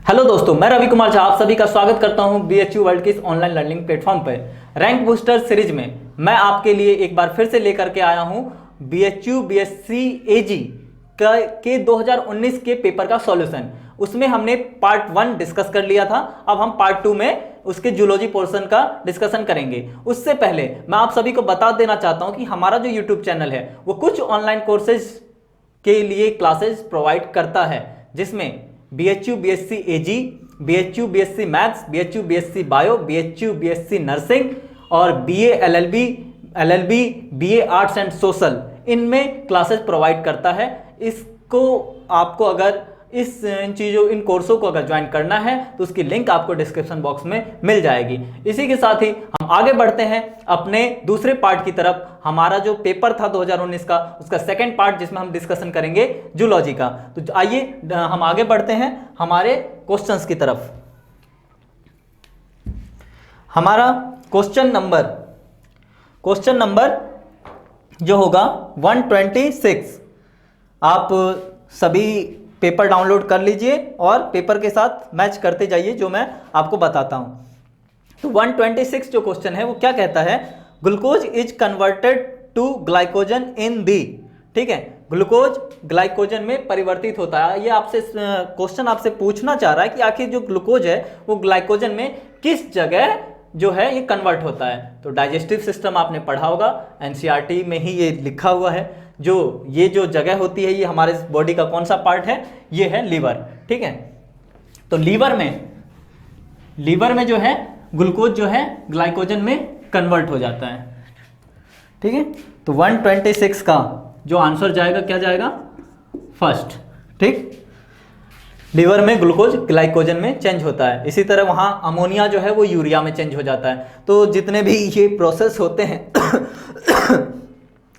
Hello दोस्तों, मैं रवि कुमार झा आप सभी का स्वागत करता हूं बीएचयू वर्ल्ड के इस ऑनलाइन लर्निंग प्लेटफॉर्म पर। रैंक बूस्टर सीरीज में मैं आपके लिए एक बार फिर से लेकर के आया हूं बीएचयू बीएससी एजी के 2019 के पेपर का सॉल्यूशन। उसमें हमने पार्ट 1 डिस्कस कर लिया था। अब हम पार्ट 2 में उसके जूलॉजी पोर्शन का डिस्कशन करेंगे। उससे पहले मैं आप सभी को बता देना चाहता हूं कि हमारा जो यूट्यूब चैनल है वो कुछ ऑनलाइन कोर्सेज के लिए क्लासेज प्रोवाइड करता है, जिसमें BHU BSc Ag, BHU BSc maths, BHU BSc bio, BHU BSc nursing और BA LLB, BA arts and social, इनमें क्लासेस प्रोवाइड करता है। इसको आपको अगर इन कोर्सों को अगर ज्वाइन करना है तो उसकी लिंक आपको डिस्क्रिप्शन बॉक्स में मिल जाएगी। इसी के साथ ही हम आगे बढ़ते हैं अपने दूसरे पार्ट की तरफ। हमारा जो पेपर था 2019 का, उसका सेकंड पार्ट जिसमें हम डिस्कशन करेंगे जूलॉजी का। तो आइए हम आगे बढ़ते हैं हमारे क्वेश्चंस की तरफ। हमारा क्वेश्चन नंबर जो होगा 126। आप सभी पेपर डाउनलोड कर लीजिए और पेपर के साथ मैच करते जाइए जो मैं आपको बताता हूं। तो 126 जो क्वेश्चन है वो क्या कहता है, glucose is converted to glycogen in the. ठीक है, ग्लूकोज ग्लाइकोजन में परिवर्तित होता है। ये आपसे क्वेश्चन आपसे पूछना चाह रहा है कि आखिर जो ग्लूकोज है वो ग्लाइकोजन में किस जगह जो है ये कन्वर्ट होता है। तो डाइजेस्टिव सिस्टम आपने पढ़ा होगा, एनसीईआरटी में ही ये लिखा हुआ है। ये जो जगह होती है ये हमारे बॉडी का कौन सा पार्ट है, ये है लीवर। ठीक है, तो लीवर में जो है ग्लूकोज जो है ग्लाइकोजन में कन्वर्ट हो जाता है। ठीक है, तो 126 का जो आंसर जाएगा क्या जाएगा, फर्स्ट। ठीक, लीवर में ग्लूकोज ग्लाइकोजन में चेंज होता है। इसी तरह वहां अमोनिया जो है वो यूरिया में चेंज हो जाता है। तो जितने भी ये प्रोसेस होते हैं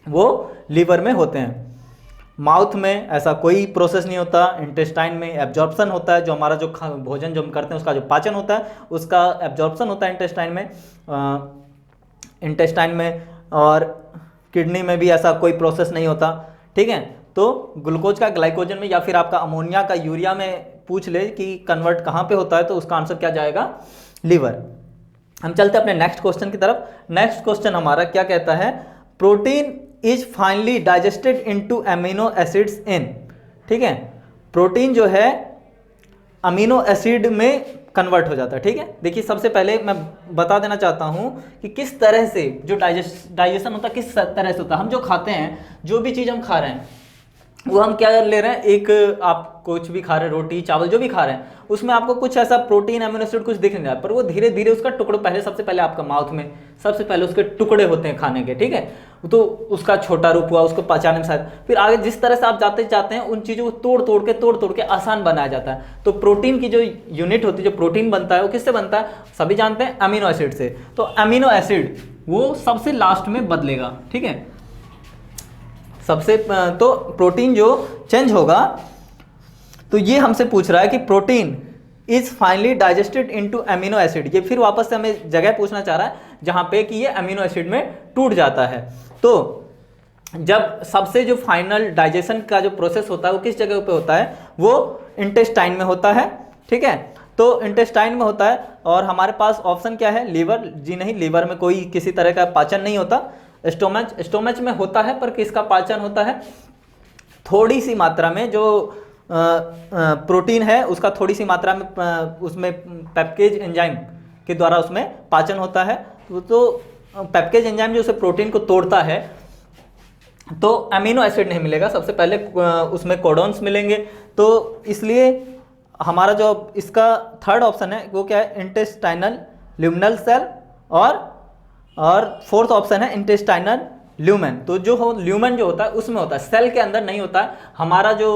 वो लीवर में होते हैं। माउथ में ऐसा कोई प्रोसेस नहीं होता। इंटेस्टाइन में एब्जॉर्प्शन होता है, जो हमारा जो भोजन जो हम करते हैं उसका जो पाचन होता है उसका एब्जॉर्प्शन होता है इंटेस्टाइन में। और किडनी में भी ऐसा कोई प्रोसेस नहीं होता। ठीक है, तो ग्लूकोज का ग्लाइकोजन में या फिर आपका अमोनिया का यूरिया में पूछ ले कि कन्वर्ट कहाँ पे होता है, तो उसका आंसर क्या जाएगा, लीवर। हम चलते हैं अपने नेक्स्ट क्वेश्चन की तरफ। नेक्स्ट क्वेश्चन हमारा क्या कहता है, protein is finally digested into amino acids in. ठीक है, प्रोटीन जो है अमीनो एसिड में कन्वर्ट हो जाता है। ठीक है, देखिए सबसे पहले मैं बता देना चाहता हूं कि किस तरह से जो डाइजेशन होता है किस तरह से होता है। हम जो खाते हैं, जो भी चीज़ हम खा रहे हैं वो हम क्या ले रहे हैं, एक आप कुछ भी खा रहे हैं, रोटी चावल जो भी खा रहे हैं, उसमें आपको कुछ ऐसा प्रोटीन अमीनो एसिड कुछ दिख नहीं रहा है, पर वो धीरे धीरे उसका टुकड़ा सबसे पहले आपका माउथ में सबसे पहले उसके टुकड़े होते हैं खाने के। ठीक है, तो उसका छोटा रूप हुआ, उसको पचाने में शायद फिर आगे जिस तरह से आप जाते हैं उन चीज़ों को तोड़ तोड़ के आसान बनाया जाता है। तो प्रोटीन की जो यूनिट होती है, जो प्रोटीन बनता है वो किससे बनता है, सभी जानते हैं अमीनो एसिड से। तो अमीनो एसिड वो सबसे लास्ट में बदलेगा। ठीक है, तो प्रोटीन जो चेंज होगा, तो ये हमसे पूछ रहा है कि protein is finally digested into amino acid. ये फिर वापस से हमें जगह पूछना चाह रहा है जहां पे कि ये अमीनो एसिड में टूट जाता है। तो जब सबसे जो फाइनल डाइजेशन का जो प्रोसेस होता है वो किस जगह पे होता है, वो इंटेस्टाइन में होता है। ठीक है, तो इंटेस्टाइन में होता है और हमारे पास ऑप्शन क्या है, लीवर। जी नहीं, लीवर में कोई किसी तरह का पाचन नहीं होता। स्टोमच में होता है, पर किसका पाचन होता है, थोड़ी सी मात्रा में जो प्रोटीन है उसका थोड़ी सी मात्रा में उसमें पेप्केज एंजाइम के द्वारा उसमें पाचन होता है। तो पेप्केज एंजाइम जो उसे प्रोटीन को तोड़ता है, तो अमीनो एसिड नहीं मिलेगा, सबसे पहले उसमें कोडोन्स मिलेंगे। तो इसलिए हमारा जो इसका थर्ड ऑप्शन है वो क्या है, इंटेस्टाइनल ल्यूमिनल सेल, और फोर्थ ऑप्शन है इंटेस्टाइनल ल्यूमेन। तो जो ल्यूमेन जो होता है उसमें होता है, सेल के अंदर नहीं होता है। हमारा जो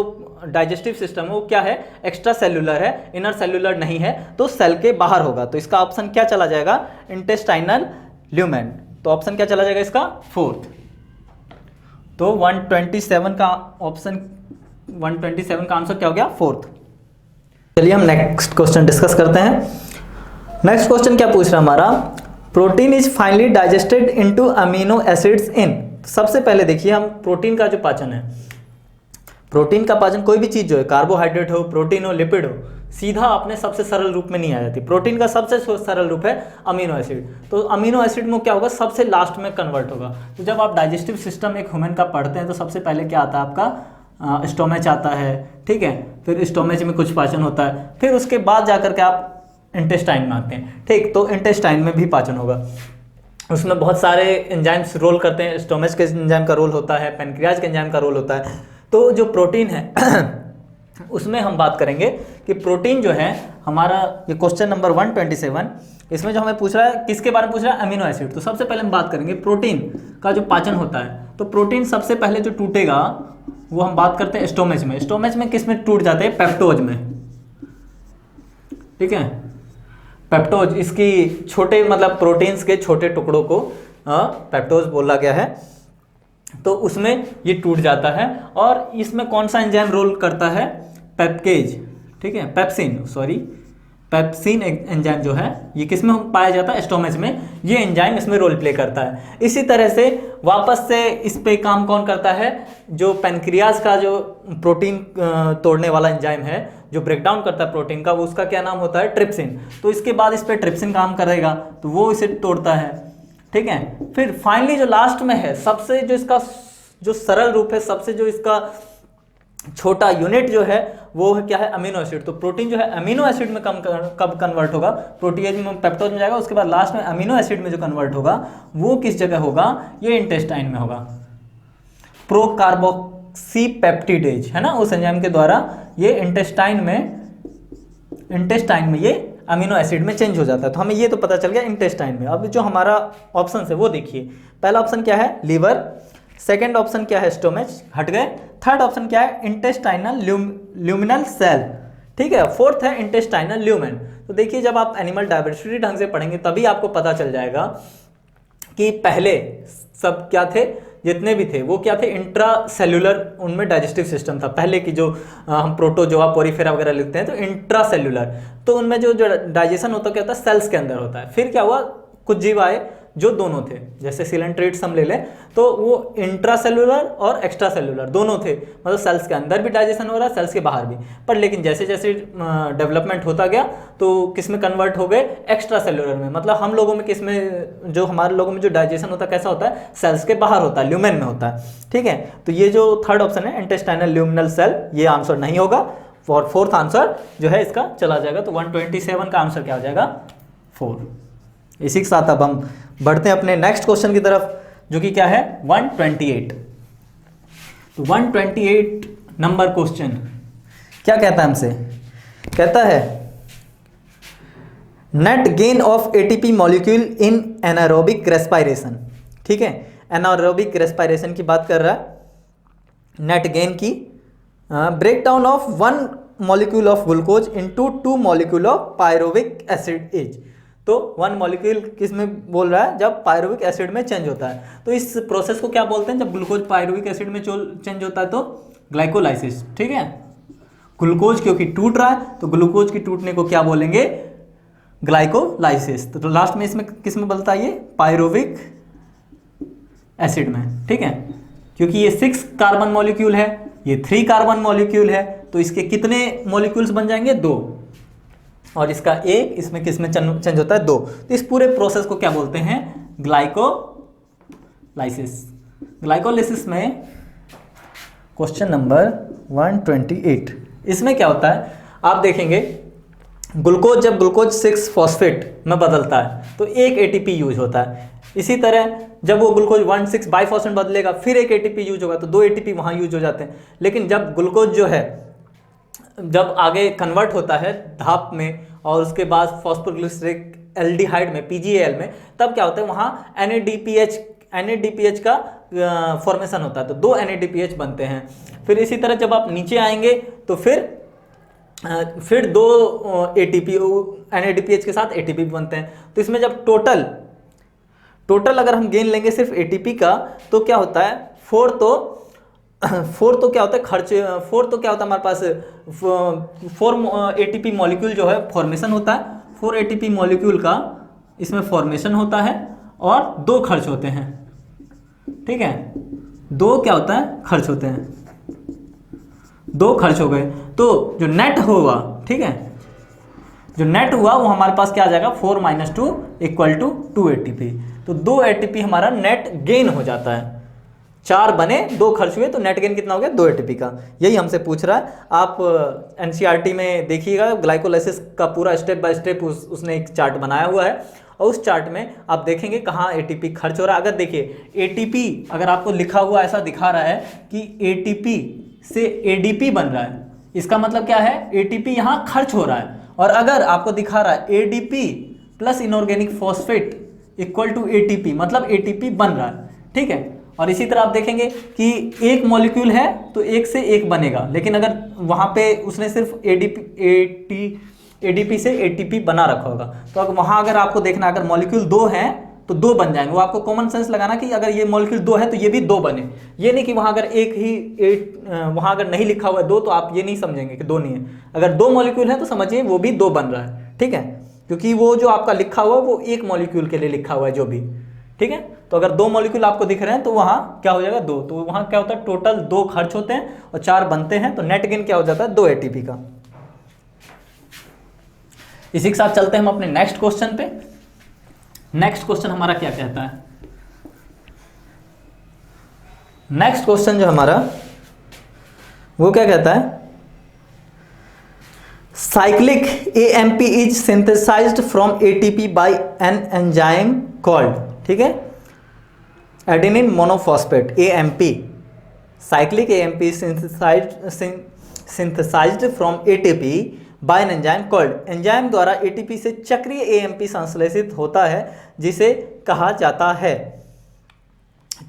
डाइजेस्टिव सिस्टम है वो क्या है, एक्स्ट्रा सेल्यूलर है, इनर सेल्यूलर नहीं है, तो सेल के बाहर होगा। तो इसका ऑप्शन क्या चला जाएगा, इंटेस्टाइनल ल्यूमेन। तो ऑप्शन क्या चला जाएगा इसका, फोर्थ। तो 127 का आंसर क्या हो गया, फोर्थ। चलिए हम नेक्स्ट क्वेश्चन डिस्कस करते हैं। नेक्स्ट क्वेश्चन क्या पूछ रहा है हमारा, protein is finally digested into amino acids in. सबसे पहले देखिए हम प्रोटीन का जो पाचन है, प्रोटीन का पाचन कोई भी चीज़ जो है, कार्बोहाइड्रेट हो, प्रोटीन हो, लिपिड हो, सीधा अपने सबसे सरल रूप में नहीं आ जाती। प्रोटीन का सबसे सरल रूप है अमीनो एसिड। तो अमीनो एसिड में क्या होगा, सबसे लास्ट में कन्वर्ट होगा। तो जब आप डाइजेस्टिव सिस्टम एक ह्यूमन का पढ़ते हैं तो सबसे पहले क्या आता है आपका स्टोमेच आता है, ठीक है, फिर स्टोमेच में कुछ पाचन होता है, फिर उसके बाद जाकर के आप इंटेस्टाइन में आते हैं, ठीक। तो इंटेस्टाइन में भी पाचन होगा, उसमें बहुत सारे एंजाइम्स रोल करते हैं। स्टोमेच के एंजाइम का रोल होता है, पैनक्रियाज के एंजाइम का रोल होता है। तो जो प्रोटीन है उसमें हम बात करेंगे कि प्रोटीन जो है हमारा, ये क्वेश्चन नंबर 127, इसमें जो हमें पूछ रहा है किसके बारे में पूछ रहा है, अमीनो एसिड। तो सबसे पहले हम बात करेंगे प्रोटीन का जो पाचन होता है। तो प्रोटीन सबसे पहले जो टूटेगा वो हम बात करते हैं स्टोमेच में। स्टोमेच में किस में टूट जाते हैं, पेप्टोज में, ठीक है। पेप्टोज, इसकी छोटे मतलब प्रोटीन्स के छोटे टुकड़ों को पेप्टोज बोला गया है। तो उसमें ये टूट जाता है और इसमें कौन सा एंजाइम रोल करता है, पेप्केज, ठीक है, पेप्सिन एंजाइम जो है ये किस में पाया जाता है, स्टोमेच में। ये एंजाइम इसमें रोल प्ले करता है। इसी तरह से वापस से इस पे काम कौन करता है, जो पैनक्रियाज का जो प्रोटीन तोड़ने वाला एंजाइम है, जो ब्रेकडाउन करता है प्रोटीन का, वो उसका क्या नाम होता है, ट्रिप्सिन। तो इसके बाद इस पे ट्रिप्सिन काम करेगा तो वो इसे तोड़ता है, ठीक है। फिर फाइनली जो लास्ट में है, सबसे जो इसका जो सरल रूप है, सबसे जो इसका छोटा यूनिट जो है वो है क्या है, अमीनो एसिड। तो प्रोटीन जो है अमीनो एसिड में कब कन्वर्ट होगा, प्रोटीएज में, पेप्टोज में जाएगा, उसके बाद लास्ट में अमीनो एसिड में जो कन्वर्ट होगा वो किस जगह होगा, ये इंटेस्टाइन में होगा। प्रोकार्बोक्सीपेप्टिडेज है ना, उस एंजाइम के द्वारा ये इंटेस्टाइन में ये अमीनो एसिड में चेंज हो जाता है। तो हमें ये तो पता चल गया इंटेस्टाइन में। अब जो हमारा ऑप्शन है वो देखिए, पहला ऑप्शन क्या है, लीवर, सेकेंड ऑप्शन क्या है, स्टोमेच, हट गए। थर्ड ऑप्शन क्या है, इंटेस्टाइनल ल्यूमिनल सेल, ठीक है। फोर्थ है इंटेस्टाइनल ल्यूमेन। तो देखिए जब आप एनिमल डाइवर्सिटी ढंग से पढ़ेंगे तभी आपको पता चल जाएगा कि पहले सब क्या थे, जितने भी थे वो क्या थे, इंट्रा सेल्यूलर, उनमें डाइजेस्टिव सिस्टम था। पहले की जो हम प्रोटोजोआ, पोरीफेरा वगैरह लिखते हैं तो इंट्रा सेल्यूलर, तो उनमें जो डाइजेशन होता क्या होता है, सेल्स के अंदर होता है। फिर क्या हुआ, कुछ जीव आए जो दोनों थे, जैसे सिलेंट्रेट्स हम ले लें तो वो इंट्रा सेल्यूलर और एक्स्ट्रा सेल्यूलर दोनों थे, मतलब सेल्स के अंदर भी डाइजेशन हो रहा है, सेल्स के बाहर भी। पर लेकिन जैसे जैसे डेवलपमेंट होता गया तो किस में कन्वर्ट हो गए, एक्स्ट्रा सेल्यूलर में। मतलब हम लोगों में किस में, जो हमारे लोगों में जो डाइजेशन होता है कैसा होता है, सेल्स के बाहर होता है, ल्यूमेन में होता है, ठीक है। तो ये जो थर्ड ऑप्शन है इंटेस्टाइनल ल्यूमिनल सेल, ये आंसर नहीं होगा। और फोर्थ आंसर जो है इसका चला जाएगा। तो 127 का आंसर क्या हो जाएगा, 4। इसी के साथ अब हम बढ़ते हैं अपने नेक्स्ट क्वेश्चन की तरफ, जो कि क्या है 128। तो 128 नंबर क्वेश्चन क्या कहता है हमसे, कहता है net gain of ATP molecule in anaerobic respiration, ठीक है। एनारोबिक रेस्पायरेशन की बात कर रहा है, नेट गेन की, breakdown of 1 molecule of glucose into 2 molecule of pyruvic acid is. तो 1 मॉलिक्यूल किस में बोल रहा है, जब पायरुविक एसिड में चेंज होता है। तो इस प्रोसेस को क्या बोलते हैं, जब ग्लूकोज पायरुविक एसिड में चेंज होता है तो ग्लाइकोलाइसिस, ठीक है। ग्लूकोज क्योंकि टूट रहा है तो ग्लूकोज की टूटने को क्या बोलेंगे, ग्लाइकोलाइसिस। तो लास्ट में इसमें किस में बोलता है, ये पायरुविक एसिड में, ठीक है। क्योंकि ये 6 कार्बन मॉलिक्यूल है, ये 3 कार्बन मॉलिक्यूल है, तो इसके कितने मॉलिक्यूल्स बन जाएंगे, 2, और इसका 1, इसमें किस में चेंज होता है, 2। तो इस पूरे प्रोसेस को क्या बोलते हैं, ग्लाइकोलाइसिस। ग्लाइकोलाइसिस में क्वेश्चन नंबर 128, इसमें क्या होता है, आप देखेंगे ग्लूकोज, जब ग्लूकोज 6 फॉस्फेट में बदलता है तो 1 एटीपी यूज होता है। इसी तरह जब वो ग्लूकोज 1,6 बाइफॉस्फेट बदलेगा फिर 1 एटीपी यूज होगा, तो 2 एटीपी वहाँ यूज हो जाते हैं। लेकिन जब ग्लूकोज जो है जब आगे कन्वर्ट होता है धाप में और उसके बाद फॉस्फोग्लिसरिक एल्डिहाइड में, पीजीएल में, तब क्या होता है वहाँ NADPH का फॉर्मेशन होता है, तो 2 NADPH बनते हैं। फिर इसी तरह जब आप नीचे आएंगे तो फिर 2 ATP NADPH के साथ ATP बनते हैं। तो इसमें जब टोटल अगर हम गेन लेंगे सिर्फ ATP का तो क्या होता है, 4 तो क्या होता है खर्च, 4 तो क्या होता है हमारे पास 4 ATP मॉलिक्यूल जो है फॉर्मेशन होता है, 4 ATP मॉलिक्यूल का इसमें फॉर्मेशन होता है और 2 खर्च होते हैं, ठीक है। 2 क्या होता है, खर्च होते हैं, 2 खर्च हो गए। तो जो नेट होगा, ठीक है, जो नेट हुआ वो हमारे पास क्या आ जाएगा 4 - 2 = 2 ATP। तो 2 ATP हमारा नेट गेन हो जाता है। 4 बने 2 खर्च हुए तो नेट गेन कितना हो गया 2 ATP का। यही हमसे पूछ रहा है। आप NCERT में देखिएगा ग्लाइकोलाइसिस का पूरा स्टेप बाय स्टेप उसने एक चार्ट बनाया हुआ है और उस चार्ट में आप देखेंगे कहाँ ATP खर्च हो रहा है। अगर देखिए ATP अगर आपको लिखा हुआ ऐसा दिखा रहा है कि ATP से ADP बन रहा है, इसका मतलब क्या है ATP यहाँ खर्च हो रहा है। और अगर आपको दिखा रहा है ADP plus inorganic phosphate = ATP, मतलब ATP बन रहा है, ठीक है। और इसी तरह आप देखेंगे कि एक मॉलिक्यूल है तो एक से एक बनेगा, लेकिन अगर वहाँ पे उसने सिर्फ ADP से ATP बना रखा होगा तो वहाँ अगर आपको देखना अगर मॉलिक्यूल 2 हैं तो 2 बन जाएंगे। वो आपको कॉमन सेंस लगाना कि अगर ये मॉलिक्यूल 2 है तो ये भी 2 बने। ये नहीं कि वहाँ अगर वहाँ अगर नहीं लिखा हुआ है 2 तो आप ये नहीं समझेंगे कि 2 नहीं है। अगर 2 मॉलिक्यूल है तो समझिए वो भी 2 बन रहा है, ठीक है, क्योंकि वो जो आपका लिखा हुआ वो एक मॉलिक्यूल के लिए लिखा हुआ है जो भी, ठीक है। तो अगर 2 मॉलिक्यूल आपको दिख रहे हैं तो वहाँ क्या हो जाएगा 2। तो वहाँ क्या होता है टोटल 2 खर्च होते हैं और 4 बनते हैं, तो नेट गेन क्या हो जाता है 2 ATP का। इसी के साथ चलते हैं हम अपने नेक्स्ट क्वेश्चन पे। नेक्स्ट क्वेश्चन हमारा क्या कहता है? नेक्स्ट क्वेश्चन जो हमारा वो क्या कहता है, cyclic AMP is synthesised from ATP by an enzyme called, ठीक है, adenine monophosphate AMP। Cyclic AMP is synthesised from ATP by an enzyme called. Enzyme द्वारा ATP से चक्रीय AMP संश्लेषित होता है जिसे कहा जाता है।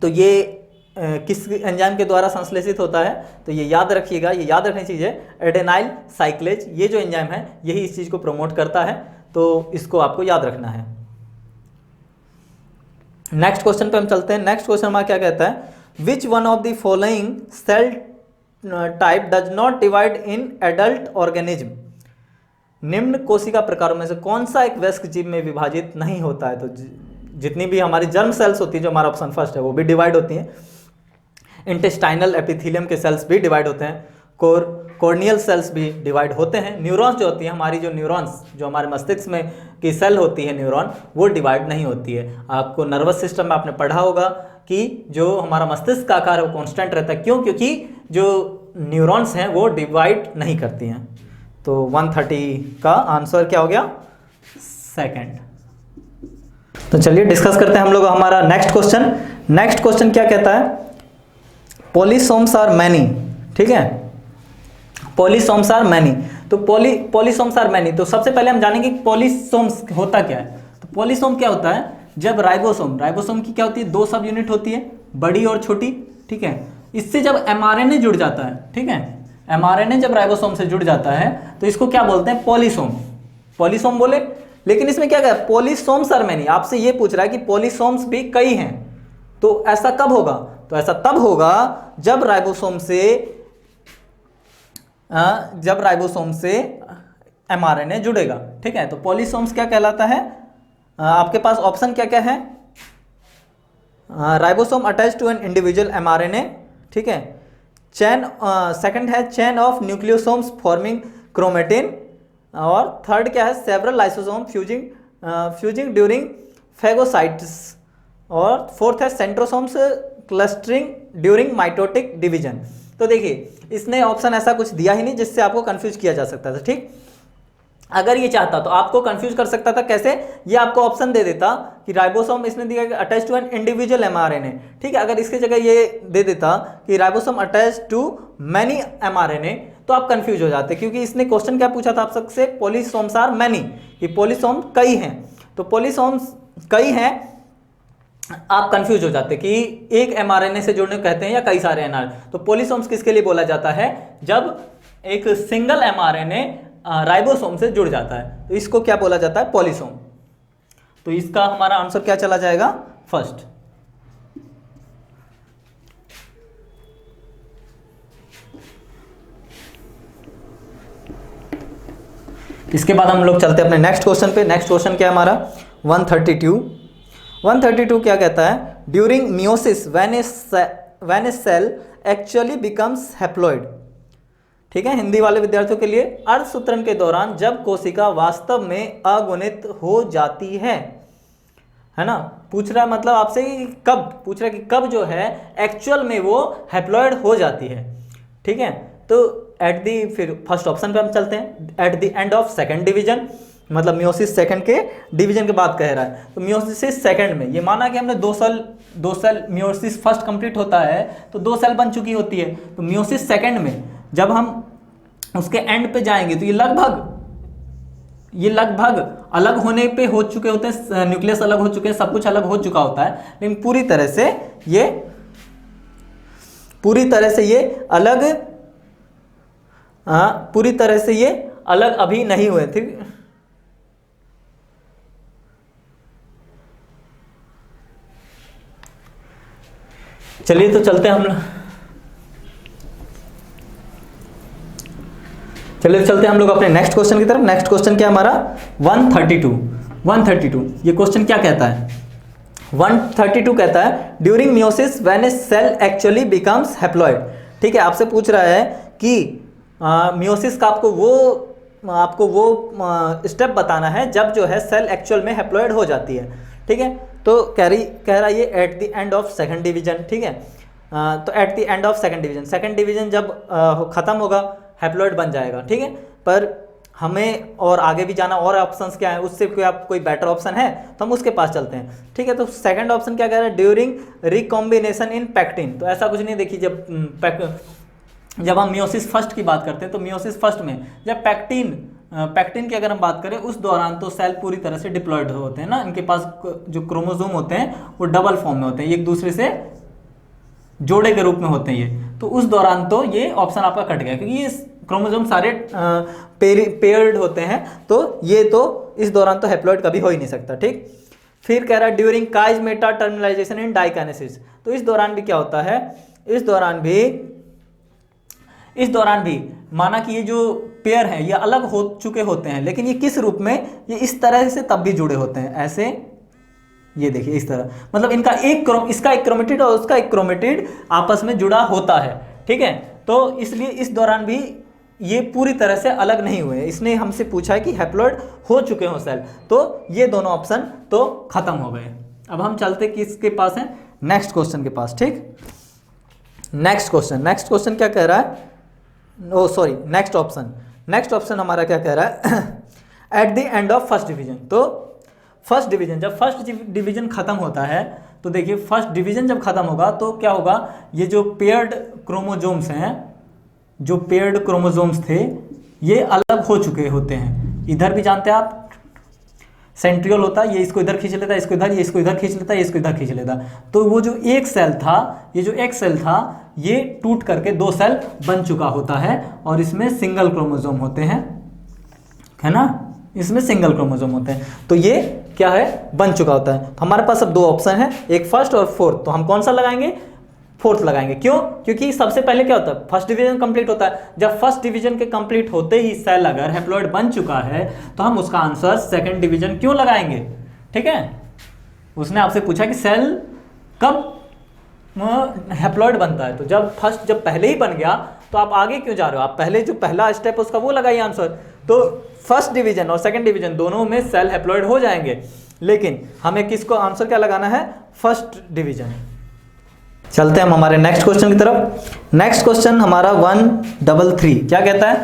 तो ये किस एंजाइम के द्वारा संश्लेषित होता है, तो ये याद रखिएगा, ये याद रखने चीज़ है एडेनाइल साइक्लेज। ये जो एंजाइम है यही इस चीज़ को प्रमोट करता है, तो इसको आपको याद रखना है। नेक्स्ट क्वेश्चन पे हम चलते हैं। नेक्स्ट क्वेश्चन हमारा क्या कहता है, which one of the following cell type does not divide in adult organism. निम्न कोशिका प्रकारों में से कौन सा एक वयस्क जीव में विभाजित नहीं होता है। तो जितनी भी हमारी जर्म सेल्स होती है, जो हमारा ऑप्शन फर्स्ट है, वो भी डिवाइड होती हैं। इंटेस्टाइनल एपिथेलियम के सेल्स भी डिवाइड होते हैं, कॉर्नियल सेल्स भी डिवाइड होते हैं। न्यूरॉन्स जो होती है हमारी, जो न्यूरॉन्स जो हमारे मस्तिष्क में की सेल होती है न्यूरॉन, वो डिवाइड नहीं होती है। आपको नर्वस सिस्टम में आपने पढ़ा होगा कि जो हमारा मस्तिष्क का आकार है वो कॉन्स्टेंट रहता है। क्यों? क्योंकि जो न्यूरॉन्स हैं वो डिवाइड नहीं करती हैं। तो 130 का आंसर क्या हो गया, सेकंड। तो चलिए डिस्कस करते हैं हम लोग हमारा नेक्स्ट क्वेश्चन। नेक्स्ट क्वेश्चन क्या कहता है, पॉलीसोम्स आर मैनी, ठीक है, पॉलीसोम्स आर मैनी। तो पॉलीसोम्स आर मैनी, तो सबसे पहले हम जानेंगे पॉलीसोम्स होता क्या है। तो पॉलीसोम क्या होता है, जब राइबोसोम की क्या होती है, 2 सब यूनिट होती है, बड़ी और छोटी, ठीक है। इससे जब mRNA जुड़ जाता है, ठीक है, mRNA जब राइबोसोम से जुड़ जाता है तो इसको क्या बोलते हैं, पॉलीसोम बोले। लेकिन इसमें क्या है, पॉलीसोम्स आर मैनी। आपसे ये पूछ रहा है कि पॉलीसोम्स भी कई हैं, तो ऐसा कब होगा, तो ऐसा तब होगा जब राइबोसोम से mRNA जुड़ेगा, ठीक है। तो पॉलीसोम्स क्या कहलाता है, आपके पास ऑप्शन क्या क्या है, ribosome attach to an individual mRNA, ठीक है, चेन, सेकंड है chain of nucleosomes forming chromatin, और थर्ड क्या है several lysosome fusing during phagocytes, और फोर्थ है centrosomes clustering during mitotic division. तो देखिए इसने ऑप्शन ऐसा कुछ दिया ही नहीं जिससे आपको कंफ्यूज किया जा सकता था, ठीक। अगर ये चाहता तो आपको कंफ्यूज कर सकता था, कैसे, ये आपको ऑप्शन दे देता कि राइबोसोम इसने दिया कि attach to an individual mRNA, ठीक है। अगर इसकी जगह ये दे देता कि ribosome attach to many mRNA, तो आप कंफ्यूज हो जाते, क्योंकि इसने क्वेश्चन क्या पूछा था आप सबसे, पॉलीसोम्स आर मैनी, कि पॉलीसोम कई हैं। तो पॉलीसोम्स कई हैं, आप कंफ्यूज हो जाते कि एक mRNA से जुड़ने कहते हैं या कई सारे mRNA। तो पॉलीसोम्स किसके लिए बोला जाता है, जब एक सिंगल mRNA राइबोसोम से जुड़ जाता है, तो इसको क्या बोला जाता है, पॉलीसोम। तो इसका हमारा आंसर क्या चला जाएगा, फर्स्ट। इसके बाद हम लोग चलते हैं अपने नेक्स्ट क्वेश्चन पे। नेक्स्ट क्वेश्चन क्या है हमारा, 132 क्या कहता है, during meiosis when a cell actually becomes haploid, ठीक है, हिंदी वाले विद्यार्थियों के लिए, अर्धसूत्रण के दौरान जब कोशिका वास्तव में अगुणित हो जाती है ना, पूछ रहा है मतलब आपसे कब, पूछ रहा है कि कब जो है एक्चुअल में वो हैप्लॉइड हो जाती है। ठीक है, तो एट दी, फिर फर्स्ट ऑप्शन पे हम चलते हैं, at the end of second division, मतलब मियोसिस सेकंड के डिवीजन के बाद कह रहा है। तो मियोसिस सेकंड में ये माना कि हमने दो सेल मियोसिस फर्स्ट कंप्लीट होता है तो 2 सेल बन चुकी होती है। तो मियोसिस सेकंड में जब हम उसके एंड पे जाएंगे तो ये लगभग अलग होने पे हो चुके होते हैं, न्यूक्लियस अलग हो चुके हैं, सब कुछ अलग हो चुका होता है, लेकिन पूरी तरह से ये अलग अभी नहीं हुए थे। चलिए तो चलते हैं हम लोग अपने नेक्स्ट क्वेश्चन की तरफ। नेक्स्ट क्वेश्चन क्या हमारा 132। ये क्वेश्चन क्या कहता है, 132 कहता है during meiosis when a cell actually becomes haploid. ठीक है, आपसे पूछ रहा है कि मियोसिस का आपको वो स्टेप बताना है जब जो है सेल एक्चुअल में हैप्लॉइड हो जाती है। ठीक है, तो कह रहा है ये at the end of second division. ठीक है, तो at the end of second division जब खत्म होगा हैप्लॉइड बन जाएगा। ठीक है, पर हमें और आगे भी जाना, और ऑप्शंस क्या है, उससे कोई बेटर ऑप्शन है तो हम उसके पास चलते हैं। ठीक है, तो सेकंड ऑप्शन क्या कह रहा है, ड्यूरिंग रिकॉम्बिनेशन इन पैक्टिन। तो ऐसा कुछ नहीं, देखिए जब हम मियोसिस फर्स्ट की बात करते हैं तो मियोसिस फर्स्ट में जब पैक्टिन की अगर हम बात करें उस दौरान तो सेल पूरी तरह से डिप्लॉयड होते हैं ना, इनके पास जो क्रोमोसोम होते हैं वो डबल फॉर्म में होते हैं, एक दूसरे से जोड़े के रूप में होते हैं ये। तो उस दौरान तो ये ऑप्शन आपका कट गया, क्योंकि ये क्रोमोसोम सारे पेयर्ड होते हैं, तो ये तो इस दौरान तो हैप्लॉइड कभी हो ही नहीं सकता। ठीक, फिर कह रहा है ड्यूरिंग काइज मेटा टर्मिनलाइजेशन इन डाइकाइनेसिस। तो इस दौरान भी क्या होता है, इस दौरान भी माना कि ये जो पेयर हैं ये अलग हो चुके होते हैं, लेकिन ये किस रूप में, ये इस तरह से तब भी जुड़े होते हैं, ऐसे ये देखिए इस तरह, मतलब इसका एक क्रोमेटिड और उसका एक क्रोमेटिड आपस में जुड़ा होता है। ठीक है, तो इसलिए इस दौरान भी ये पूरी तरह से अलग नहीं हुए। इसने हमसे पूछा है कि हैप्लॉइड हो चुके हो सेल, तो ये दोनों ऑप्शन तो खत्म हो गए। अब हम चलते किसके पास हैं, नेक्स्ट क्वेश्चन के पास। ठीक, नेक्स्ट क्वेश्चन क्या कह रहा है, नेक्स्ट ऑप्शन हमारा क्या कह रहा है at the end of first division. तो फर्स्ट डिवीजन, जब फर्स्ट डिवीजन खत्म होता है तो देखिए फर्स्ट डिवीजन जब खत्म होगा तो क्या होगा, ये जो पेयर्ड क्रोमोसोम्स हैं, जो पेयर्ड क्रोमोसोम्स थे ये अलग हो चुके होते हैं। इधर भी जानते हैं आप सेंट्रियोल होता है, ये इसको इधर खींच लेता है, इसको इधर, ये इसको इधर खींच लेता है, ये इसको इधर खींच लेता है। तो वो जो एक सेल था, ये टूट करके 2 सेल बन चुका होता है और इसमें सिंगल क्रोमोसोम होते हैं, है ना, इसमें सिंगल क्रोमोसोम होते हैं। तो ये क्या है, बन चुका होता है। तो हमारे पास अब 2 ऑप्शन है, एक फर्स्ट और फोर्थ। तो हम कौन सा लगाएंगे, फोर्थ लगाएंगे। क्यों, क्योंकि सबसे पहले क्या होता है, फर्स्ट डिवीजन कंप्लीट होता है। जब फर्स्ट डिवीजन के कंप्लीट होते ही सेल अगर हैप्लॉइड बन चुका है तो हम उसका आंसर सेकंड डिवीजन क्यों लगाएंगे। ठीक है, उसने आपसे पूछा कि सेल कब हैप्लॉइड बनता है, तो जब पहले ही बन गया तो आप आगे क्यों जा रहे हो, आप पहले जो पहला स्टेप है उसका वो लगाइए आंसर। तो फर्स्ट डिवीजन और सेकंड डिवीजन दोनों में सेल हैप्लॉइड हो जाएंगे, लेकिन हमें किसको आंसर क्या लगाना है, फर्स्ट डिवीजन। चलते हैं हम हमारे नेक्स्ट क्वेश्चन की तरफ। नेक्स्ट क्वेश्चन हमारा 133 क्या कहता है,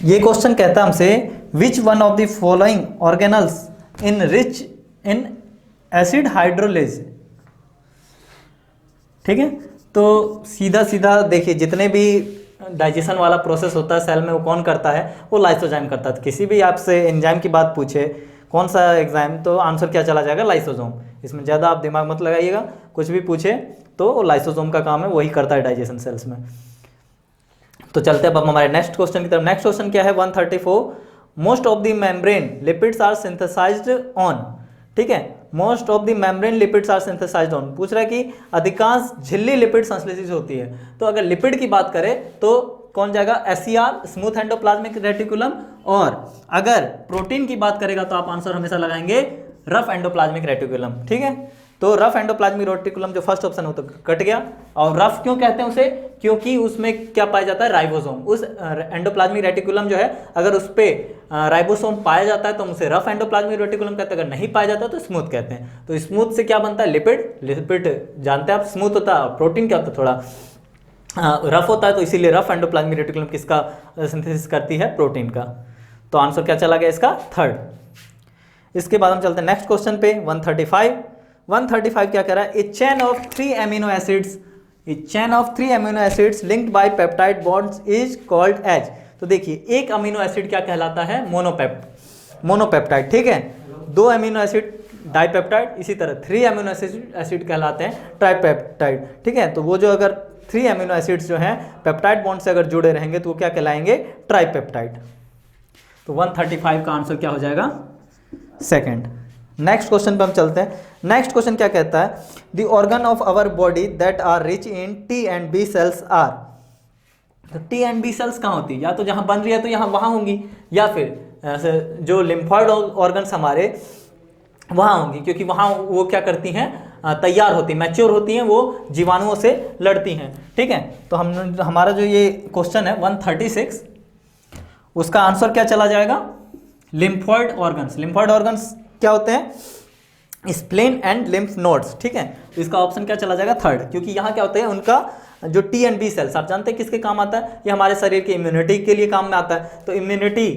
ये क्वेश्चन कहता है हमसे विच one of the following organelles in rich in acid hydrolase. ठीक है, तो सीधा देखिए जितने भी डाइजेशन वाला प्रोसेस होता है सेल में वो कौन करता है, वो लाइसोजाइम करता है। किसी भी आपसे एंजाइम की बात पूछे कौन सा एग्जाम, तो आंसर क्या चला जाएगा, लाइसोसोम। इसमें ज़्यादा आप दिमाग मत लगाइएगा, कुछ भी पूछे तो लाइसोसोम का काम है, वही करता है डाइजेशन सेल्स में। तो चलते हैं अब हमारे नेक्स्ट क्वेश्चन की तरफ। नेक्स्ट क्वेश्चन क्या है 134, most of the membrane lipids are synthesised on. ठीक है, most of the membrane lipids are synthesised on, पूछ रहा है कि अधिकांश झिल्ली लिपिड संश्लेषित होती है। तो अगर लिपिड की बात करें तो कौन जाएगा, SER स्मूथ एंडोप्लाज्मिक रेटिकुलम, और अगर प्रोटीन की बात करेगा तो आप आंसर हमेशा लगाएंगे रफ एंडोप्लाज्मिक रेटिकुलम। ठीक है, तो रफ एंडोप्लाज्मिक रेटिकुलम जो फर्स्ट ऑप्शन हो तो कट गया। और रफ क्यों कहते हैं उसे, क्योंकि उसमें क्या पाया जाता है, राइबोसोम। उस एंडोप्लाज्मिक रेटिकुलम जो है अगर उस पर राइबोसोम पाया जाता है तो हम उसे रफ एंडोप्लाज्मिक रेटिकुलम कहते हैं, अगर नहीं पाया जाता तो स्मूथ कहते हैं। तो स्मूथ से क्या बनता है, लिपिड। लिपिड जानते हैं आप, स्मूथ होता है, प्रोटीन क्या होता है थोड़ा रफ होता है, तो इसीलिए रफ एंडोप्लाज्मिक रेटिकुलम किसका सिंथेसिस करती है, प्रोटीन का। तो आंसर क्या चला गया इसका, थर्ड। इसके बाद हम चलते हैं नेक्स्ट क्वेश्चन पे 135 क्या कह रहा है, a chain of 3 amino acids, a chain of 3 amino acids linked by peptide bonds is called as. तो देखिए एक अमीनो एसिड क्या कहलाता है, मोनोपेप्टाइड, ठीक है। 2 अमीनो एसिड डाइपेप्टाइड, इसी तरह 3 अमीनो एसिड कहलाते हैं ट्राइपेप्टाइड, ठीक है। तो वो जो अगर 3 अमीनो एसिड्स जो हैं पेप्टाइड बॉन्ड से अगर जुड़े रहेंगे तो वो क्या कहलाएंगे, ट्राइपेप्टाइड। तो 135 का आंसर क्या हो जाएगा, सेकंड। नेक्स्ट क्वेश्चन पे हम चलते हैं। नेक्स्ट क्वेश्चन क्या कहता है, the organ of our body that are rich in T and B cells are. तो टी एंड बी सेल्स कहाँ होती है, या तो जहाँ बन रही है तो यहाँ वहाँ होंगी, या फिर ऐसे जो लिम्फॉइड ऑर्गन्स हमारे वहाँ होंगी, क्योंकि वहाँ वो क्या करती हैं, तैयार होती हैं, मैच्योर होती हैं, वो जीवाणुओं से लड़ती हैं, ठीक है। तो हमारा जो ये क्वेश्चन है 136, उसका आंसर क्या चला जाएगा, लिम्फॉइड ऑर्गन्स। लिम्फॉइड ऑर्गन्स क्या होते हैं, स्प्लेन एंड लिम्फ नोड्स, ठीक है। तो इसका ऑप्शन क्या चला जाएगा, थर्ड, क्योंकि यहाँ क्या होता है उनका जो टी एंड बी सेल्स, आप जानते हैं किसके काम आता है, ये हमारे शरीर की इम्यूनिटी के लिए काम में आता है। तो इम्यूनिटी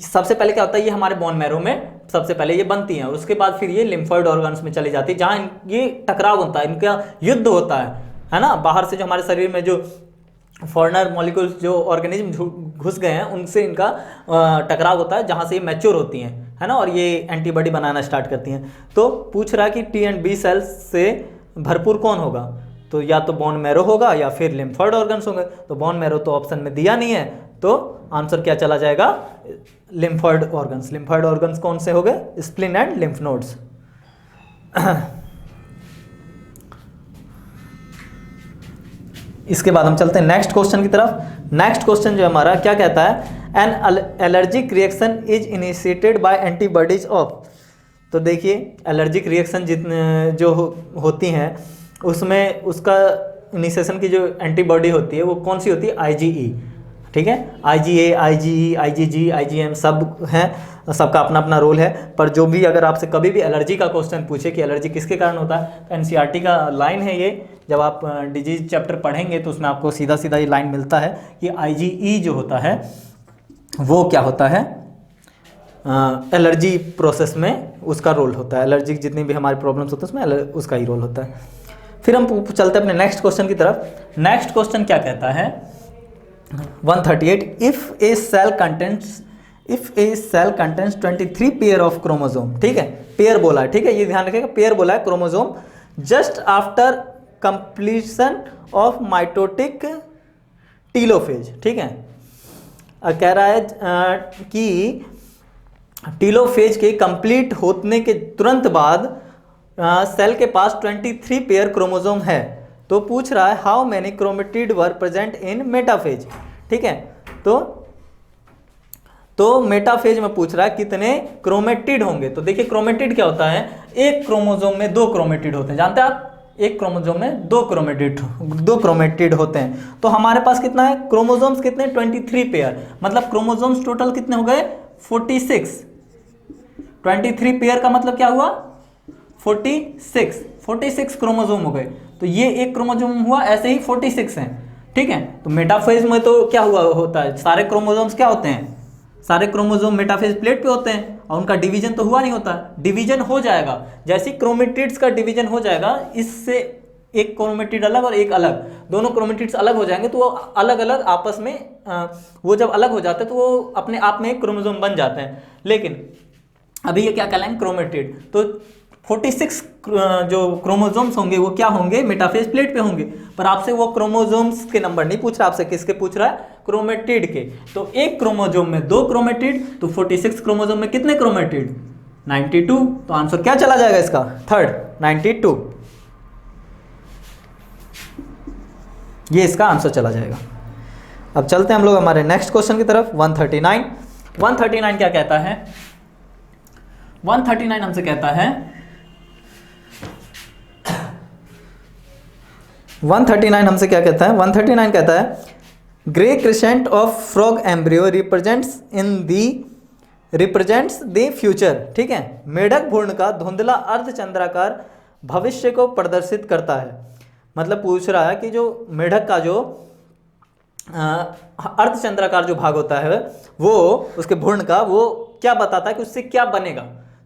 सबसे पहले क्या होता है, ये हमारे बोन मैरो में सबसे पहले ये बनती हैं, और उसके बाद फिर ये लिम्फॉइड ऑर्गन्स में चली जाती है, जहाँ ये टकराव होता है, इनका युद्ध होता है ना। बाहर से जो हमारे शरीर में जो फॉरेनर मॉलिक्यूल्स जो ऑर्गेनिज्म घुस गए हैं उनसे इनका टकराव होता है, जहाँ से ये मैच्योर होती हैं, है ना, और ये एंटीबॉडी बनाना स्टार्ट करती हैं। तो पूछ रहा है कि टी एंड बी सेल्स से भरपूर कौन होगा, तो या तो बोन मैरो होगा या फिर लिम्फॉइड ऑर्गन्स होंगे। तो बोन मैरो तो ऑप्शन में दिया नहीं है, तो आंसर क्या चला जाएगा, लिम्फॉइड ऑर्गन्स। लिम्फॉइड ऑर्गन्स कौन से हो गए, स्प्लीन एंड लिम्फ नोड्स। इसके बाद हम चलते हैं नेक्स्ट क्वेश्चन की तरफ। नेक्स्ट क्वेश्चन जो हमारा क्या कहता है, an allergic reaction is initiated by antibodies of. तो देखिए एलर्जिक रिएक्शन जितने जो होती हैं उसमें उसका इनिशिएशन की जो एंटीबॉडी होती है वो कौन सी होती है, आईजीई, ठीक है। आईजीए, आईजीई, आईजीजी, आईजीएम सब हैं, सबका अपना अपना रोल है। पर जो भी अगर आपसे कभी भी एलर्जी का क्वेश्चन पूछे कि एलर्जी किसके कारण होता है, तो एनसीईआरटी का लाइन है ये, जब आप डिजीज चैप्टर पढ़ेंगे तो उसमें आपको सीधा सीधा ये लाइन मिलता है कि आईजीई जो होता है वो क्या होता है, एलर्जी प्रोसेस में उसका रोल होता है। एलर्जिक जितनी भी हमारी प्रॉब्लम्स होती है उसमें उसका ही रोल होता है। फिर हम चलते हैं अपने नेक्स्ट क्वेश्चन की तरफ। नेक्स्ट क्वेश्चन क्या कहता है, 138, if a cell contents 23 pair of chromosome, ठीक है, पेयर बोला है, ठीक है, ये ध्यान रखिएगा, पेयर बोला है chromosome, just after completion of mitotic telophase, ठीक है। कह रहा है कि टीलोफेज के कंप्लीट होने के तुरंत बाद सेल के पास 23 पेयर क्रोमोसोम है। तो पूछ रहा है how many chromatid were present in metaphase, ठीक है। तो मेटाफेज में पूछ रहा है कितने क्रोमेटिड होंगे। तो देखिए क्रोमेटिड क्या होता है, एक क्रोमोसोम में 2 क्रोमेटिड होते हैं, जानते हैं आप, एक क्रोमोसोम में 2 क्रोमेटिड होते हैं। तो हमारे पास कितना है, क्रोमोसोम्स कितने, 23 पेयर, मतलब क्रोमोसोम्स टोटल कितने हो गए, 46। 23 पेयर का मतलब क्या हुआ, 46 क्रोमोसोम हो गए। तो ये एक क्रोमोसोम हुआ, ऐसे ही 46 हैं, ठीक है। तो मेटाफेज में तो क्या हुआ होता है, सारे क्रोमोसोम्स क्या होते हैं, सारे क्रोमोसोम मेटाफेज प्लेट पे होते हैं, और उनका डिवीजन तो हुआ नहीं होता। डिवीजन हो जाएगा जैसे क्रोमेटिड्स का डिवीजन हो जाएगा, इससे एक क्रोमेटिड अलग और एक अलग, दोनों क्रोमेटिड्स अलग हो जाएंगे, तो वो अलग अलग आपस में वो जब अलग हो जाते हैं तो वो अपने आप में एक क्रोमोसोम बन जाते हैं। लेकिन अभी ये क्या कहलाएंगे, क्रोमेटिड। तो 46 जो क्रोमोसोम्स होंगे वो क्या होंगे, मेटाफेज प्लेट पे होंगे। पर आपसे वो क्रोमोसोम्स के नंबर नहीं पूछ रहा, आपसे किसके पूछ रहा है, क्रोमेटिड के। तो एक क्रोमोसोम में 2 क्रोमेटिड, तो 46 क्रोमोसोम में कितने क्रोमेटिड, 92। तो आंसर क्या चला जाएगा इसका, थर्ड, 92, ये इसका आंसर चला जाएगा। अब चलते हैं हम लोग हमारे नेक्स्ट क्वेश्चन की तरफ। 139 क्या कहता है, 139 हमसे कहता है 139 हमसे क्या कहता है, 139 कहता है grey crescent of frog embryo represents the future. ठीक है, मेढक भ्रूण का धुंधला अर्धचंद्राकार भविष्य को प्रदर्शित करता है। मतलब पूछ रहा है कि जो मेढक का जो अर्धचंद्राकार जो भाग होता है वो उसके भ्रूण का, वो क्या बताता है कि उससे क्या बनेगा।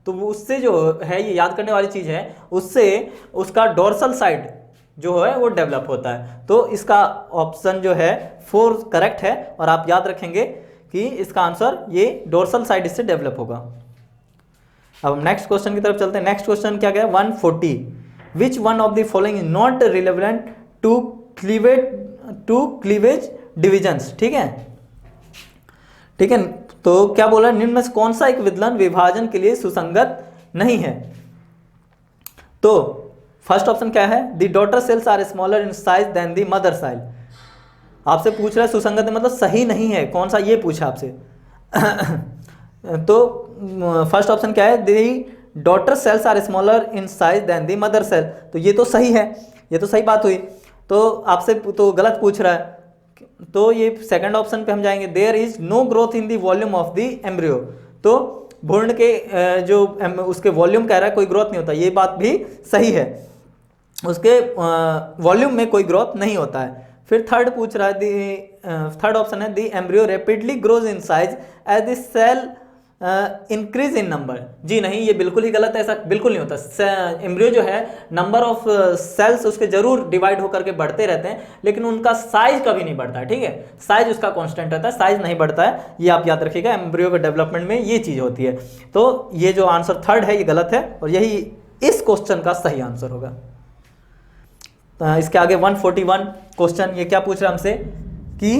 तो उससे जो है, ये याद करने वाली चीज है, उससे उसका डोर्सल साइड जो है वो डेवलप होता है। तो इसका ऑप्शन जो है 4 करेक्ट है, और आप याद रखेंगे कि इसका आंसर ये डोर्सल साइड इससे डेवलप होगा। अब नेक्स्ट क्वेश्चन की तरफ चलते हैं। नेक्स्ट क्वेश्चन क्या है, 140, which one of the following is not relevant to cleavage divisions. ठीक है, ठीक है, तो क्या बोला, निम्न में से कौन सा एक विदलन विभाजन के लिए सुसंगत नहीं है। तो फर्स्ट ऑप्शन क्या है, the daughter cells are smaller in size than the mother cell. आपसे पूछ रहा है सुसंगत है मतलब सही नहीं है, कौन सा ये पूछा आपसे। तो फर्स्ट ऑप्शन क्या है, the daughter cells are smaller in size than the mother cell. तो ये तो सही है, ये तो सही बात हुई। तो आपसे तो गलत पूछ रहा है, तो ये सेकंड ऑप्शन पे हम जाएंगे, there is no growth in the volume of the embryo. तो भ्रूण के जो उसके वॉल्यूम कह रहा है कोई ग्रोथ नहीं होता, ये बात भी सही है, उसके वॉल्यूम में कोई ग्रोथ नहीं होता है। फिर थर्ड पूछ रहा है, थर्ड ऑप्शन है, the embryo rapidly grows in size as the cell increase in number. जी नहीं, ये बिल्कुल ही गलत है, ऐसा बिल्कुल नहीं होता। एम्ब्रियो जो है नंबर ऑफ सेल्स उसके जरूर डिवाइड होकर के बढ़ते रहते हैं, लेकिन उनका साइज कभी नहीं बढ़ता है। ठीक है, साइज उसका कांस्टेंट रहता है, साइज नहीं बढ़ता है, ये आप याद रखिएगा। एम्ब्रियो के डेवलपमेंट में ये चीज होती है। तो ये जो आंसर थर्ड है ये गलत है, और यही इस क्वेश्चन का सही आंसर होगा। इसके आगे 141 क्वेश्चन, ये क्या पूछ रहा है हमसे कि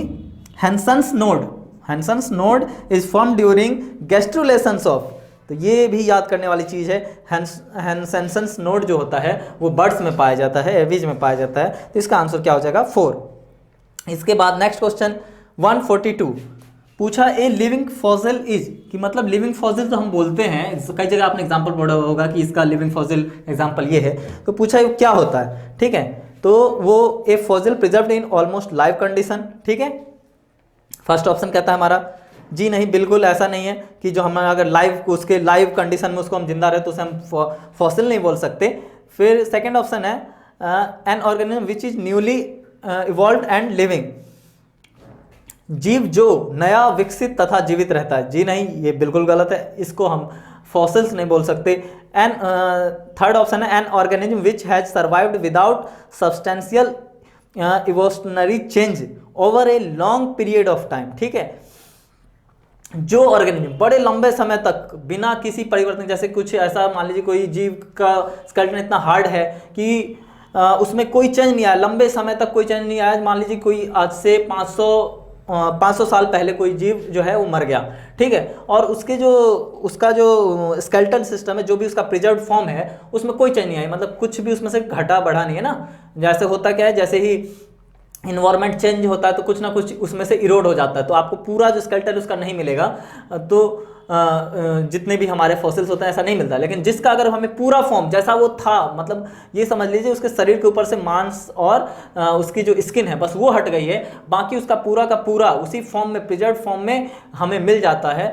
Hensen's node is form during gastrulations of. तो ये भी याद करने वाली चीज है। हैंसन्स नोड जो होता है वो बर्ड्स में पाया जाता है, एविज में पाया जाता है। तो इसका आंसर क्या हो जाएगा, 4। इसके बाद नेक्स्ट क्वेश्चन 142 पूछा, ए लिविंग फॉसिल इज, कि मतलब लिविंग फॉसिल तो हम बोलते हैं, कई जगह आपने एग्जांपल पढ़ा होगा कि इसका लिविंग फॉसिल एग्जांपल ये है। तो पूछा ये क्या होता है। ठीक है, तो वो a fossil preserved in almost live condition. ठीक है, फर्स्ट ऑप्शन कहता है हमारा, जी नहीं, बिल्कुल ऐसा नहीं है कि जो हम अगर लाइव उसके लाइव कंडीशन में उसको हम जिंदा रहे तो उसे हम फॉसिल नहीं बोल सकते। फिर सेकंड ऑप्शन है an organism which is newly evolved and living, जीव जो नया विकसित तथा जीवित रहता है। जी नहीं, ये बिल्कुल गलत है, इसको हम फॉसिल्स नहीं बोल सकते। एंड थर्ड ऑप्शन है an organism which has survived without substantial evolutionary change over a long period of time. ठीक है, जो ऑर्गेनिज्म बड़े लंबे समय तक बिना किसी परिवर्तन, जैसे कुछ ऐसा मान लीजिए कोई जीव का स्केलेटन इतना हार्ड है कि उसमें कोई चेंज नहीं आया, लंबे समय तक कोई चेंज नहीं आया। मान लीजिए कोई आज से 500 साल पहले कोई जीव जो है वो मर गया। ठीक है, और उसका जो स्केलेटल सिस्टम है, जो भी उसका प्रिजर्व्ड फॉर्म है, उसमें कोई चेंज नहीं आई, मतलब कुछ भी उसमें से घटा बढ़ा नहीं है ना। जैसे होता क्या है, जैसे ही इन्वायरमेंट चेंज होता है तो कुछ ना कुछ उसमें से इरोड हो जाता है, तो आपको पूरा जो स्केलेटल उसका नहीं मिलेगा। तो जितने भी हमारे फॉसिल्स होते हैं ऐसा नहीं मिलता, लेकिन जिसका अगर हमें पूरा फॉर्म जैसा वो था, मतलब ये समझ लीजिए उसके शरीर के ऊपर से मांस और उसकी जो स्किन है बस वो हट गई है, बाकी उसका पूरा का पूरा उसी फॉर्म में, प्रिजर्व्ड फॉर्म में हमें मिल जाता है,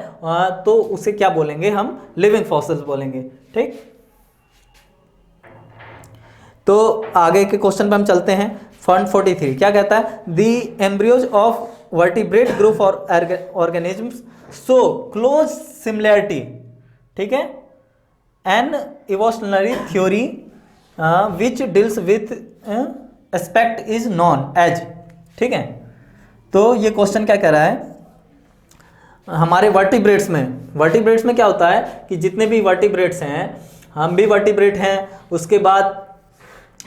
तो उसे क्या बोलेंगे, हम लिविंग फॉसिल्स बोलेंगे। ठीक, तो आगे के क्वेश्चन पे हम चलते हैं। 143 क्या कहता है, the embryos of vertebrate group और ऑर्गेनिजम्स सो क्लोज सिमिलैरिटी। ठीक है, an evolutionary theory which deals with aspect is known as. ठीक है, तो ये क्वेश्चन क्या कह रहा है, हमारे वर्टिब्रेट्स में क्या होता है कि जितने भी वर्टिब्रेट्स हैं, हम भी वर्टिब्रेट हैं, उसके बाद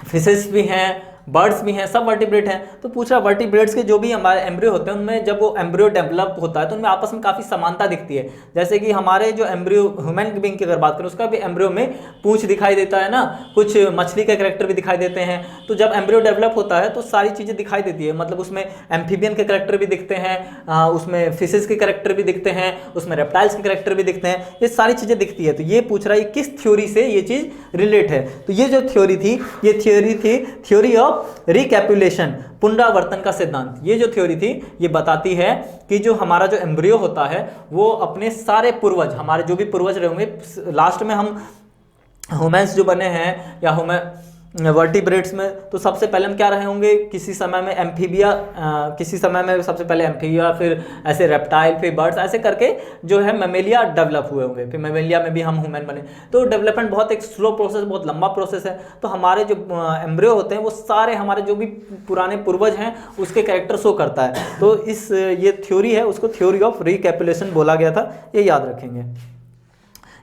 फिशेस भी हैं, बर्ड्स भी हैं, सब वर्टिब्रेट हैं। तो पूछ रहा वर्टिब्रेट्स के जो भी हमारे एम्ब्रियो होते हैं उनमें जब वो एम्ब्रियो डेवलप होता है तो उनमें आपस में काफ़ी समानता दिखती है। जैसे कि हमारे जो एम्ब्रियो ह्यूमन बीइंग की अगर बात करें, उसका भी एम्ब्रियो में पूंछ दिखाई देता है ना, कुछ मछली के कैरेक्टर भी दिखाई देते हैं। तो जब एम्ब्रियो डेवलप होता है तो सारी चीज़ें दिखाई देती है, मतलब उसमें एम्फीबियन के कैरेक्टर भी दिखते हैं, उसमें फिशेस के कैरेक्टर भी दिखते हैं, उसमें रेप्टाइल्स के कैरेक्टर भी दिखते हैं, ये सारी चीज़ें दिखती है। तो ये पूछ रहा है किस थ्योरी से ये चीज़ रिलेट है। तो ये जो थ्योरी थी, ये थ्योरी थी थ्योरी ऑफ ऑफ रिकैपुलेशन, पुनरावर्तन का सिद्धांत। ये जो थ्योरी थी ये बताती है कि जो हमारा जो एम्ब्रियो होता है वो अपने सारे पूर्वज, हमारे जो भी पूर्वज रहे होंगे, लास्ट में हम ह्यूमन्स जो बने हैं या वर्टिब्रेट्स में, तो सबसे पहले हम क्या रहे होंगे, किसी समय में एम्फीबिया, किसी समय में सबसे पहले एम्फीबिया, फिर ऐसे रेप्टाइल, फिर बर्ड्स, ऐसे करके जो है मेमेलिया डेवलप हुए होंगे, फिर मेमेलिया में भी हम ह्यूमन बने। तो डेवलपमेंट बहुत एक स्लो प्रोसेस, बहुत लंबा प्रोसेस है। तो हमारे जो एम्ब्रियो होते हैं वो सारे हमारे जो भी पुराने पूर्वज हैं उसके कैरेक्टर शो करता है। तो इस ये थ्योरी है, उसको थ्योरी ऑफ रिकैपुलेशन बोला गया था, ये याद रखेंगे।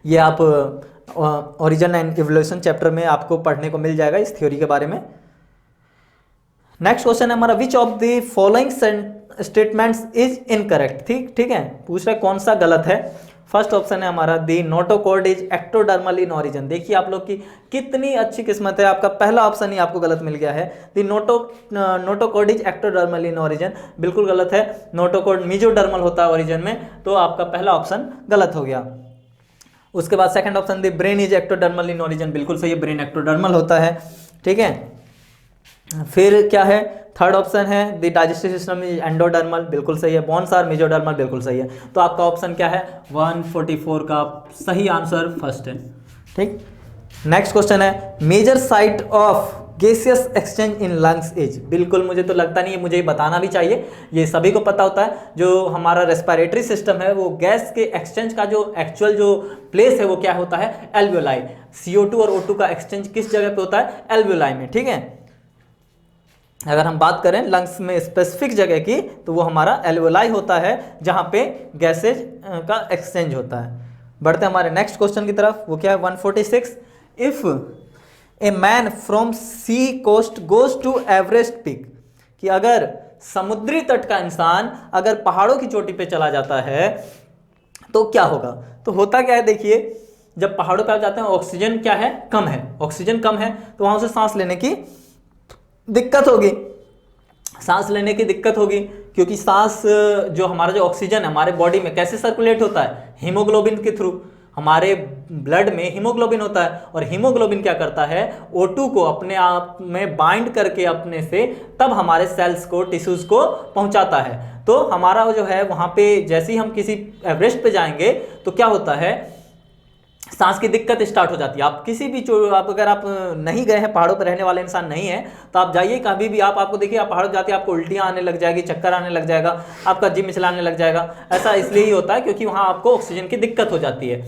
ये आप ओरिजिन एंड इवोल्यूशन चैप्टर में आपको पढ़ने को मिल जाएगा इस थ्योरी के बारे में। नेक्स्ट क्वेश्चन है हमारा, which of the following statements is incorrect. ठीक है, पूछ रहे कौन सा गलत है। फर्स्ट ऑप्शन है हमारा, the notochord is ectodermal in origin. देखिए आप लोग की कितनी अच्छी किस्मत है, आपका पहला ऑप्शन ही आपको गलत मिल गया है। The notochord is ectodermal in origin, बिल्कुल गलत है। नोटोकॉर्ड मेसोडर्मल होता है ओरिजिन में, तो आपका पहला ऑप्शन गलत हो गया। उसके बाद second option, the brain is ectodermal in origin, बिल्कुल सही है, ब्रेन एक्टोडर्मल होता है। ठीक है, फिर क्या है, थर्ड ऑप्शन है the digestive system is endodermal, बिल्कुल सही है। बोन्स आर मेसोडर्मल, बिल्कुल सही है। तो आपका ऑप्शन क्या है, 144 का सही आंसर फर्स्ट है। ठीक, नेक्स्ट क्वेश्चन है, major site of gaseous exchange in lungs is. बिल्कुल मुझे तो लगता नहीं है, मुझे बताना भी चाहिए, ये सभी को पता होता है। जो हमारा रेस्पिरेटरी सिस्टम है वो गैस के एक्सचेंज का जो एक्चुअल जो प्लेस है वो क्या होता है, एल्वियोलाई। CO2 और O2 का एक्सचेंज किस जगह पे होता है, एल्वियोलाई में। ठीक है, अगर हम बात करें लंग्स में स्पेसिफिक जगह की तो वो हमारा एल्वियोलाई होता है, जहां पे गैसेज का एक्सचेंज होता है। बढ़ते हैं हमारे नेक्स्ट क्वेश्चन की तरफ, वो क्या है 146, if a man from sea coast goes to Everest peak, कि अगर समुद्री तट का इंसान अगर पहाड़ों की चोटी पे चला जाता है तो क्या होगा। तो होता क्या है, देखिए जब पहाड़ों पे आप जाते हैं ऑक्सीजन क्या है, कम है, ऑक्सीजन कम है, तो वहां से सांस लेने की दिक्कत होगी, सांस लेने की दिक्कत होगी, क्योंकि सांस जो हमारा जो ऑक्सीजन है हमारे बॉडी में कैसे सर्कुलेट होता है, हीमोग्लोबिन के थ्रू। हमारे ब्लड में हीमोग्लोबिन होता है, और हीमोग्लोबिन क्या करता है, O2 को अपने आप में बाइंड करके अपने से तब हमारे सेल्स को, टिश्यूज को पहुंचाता है। तो हमारा जो है वहां पे जैसे ही हम किसी एवरेस्ट पे जाएंगे तो क्या होता है, सांस की दिक्कत स्टार्ट हो जाती है। आप किसी भी आप अगर आप नहीं गए हैं, पहाड़ों पर रहने वाले इंसान नहीं है, तो आप जाइए कभी भी, आपको देखिए आप पहाड़ों जाते हैं आपको उल्टियां आने लग जाएगी, चक्कर आने लग जाएगा, आपका जी मिचलाने लग जाएगा। ऐसा इसलिए ही होता है क्योंकि वहां आपको ऑक्सीजन की दिक्कत हो जाती है।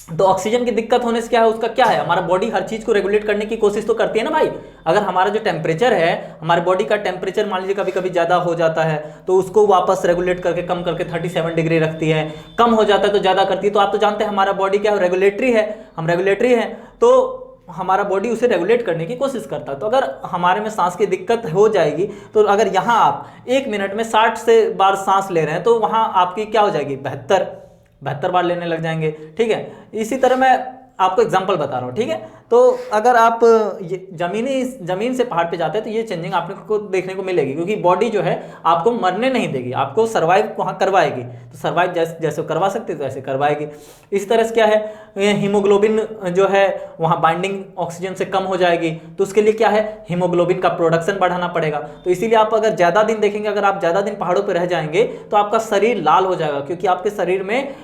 तो ऑक्सीजन की दिक्कत होने से क्या है, उसका क्या है, हमारा बॉडी हर चीज को रेगुलेट करने की कोशिश तो करती है ना भाई। अगर हमारा जो टेम्परेचर है, हमारे बॉडी का टेम्परेचर मान लीजिए कभी कभी ज्यादा हो जाता है तो उसको वापस रेगुलेट करके कम करके 37 डिग्री रखती है, कम हो जाता है तो ज्यादा करती है। तो आप तो जानते हैं हमारा बॉडी क्या है, रेगुलेटरी है, हम रेगुलेटरी है, तो हमारा बॉडी उसे रेगुलेट करने की कोशिश करता है। तो अगर हमारे में सांस की दिक्कत हो जाएगी, तो अगर यहाँ आप 1 मिनट में 60 से बार सांस ले रहे हैं तो वहाँ आपकी क्या हो जाएगी, 72 बार लेने लग जाएंगे। ठीक है, इसी तरह मैं आपको एग्जांपल बता रहा हूँ। ठीक है, तो अगर आप जमीन से पहाड़ पे जाते हैं तो ये चेंजिंग आपको देखने को मिलेगी, क्योंकि बॉडी जो है आपको मरने नहीं देगी, आपको सर्वाइव वहाँ करवाएगी। तो सर्वाइव जैसे करवा सकते तो ऐसे करवाएगी। इसी तरह से क्या है, हीमोग्लोबिन जो है वहाँ बाइंडिंग ऑक्सीजन से कम हो जाएगी, तो उसके लिए क्या है, हीमोग्लोबिन का प्रोडक्शन बढ़ाना पड़ेगा। तो इसीलिए आप अगर ज़्यादा दिन देखेंगे, अगर आप ज़्यादा दिन पहाड़ों पर रह जाएंगे तो आपका शरीर लाल हो जाएगा, क्योंकि आपके शरीर में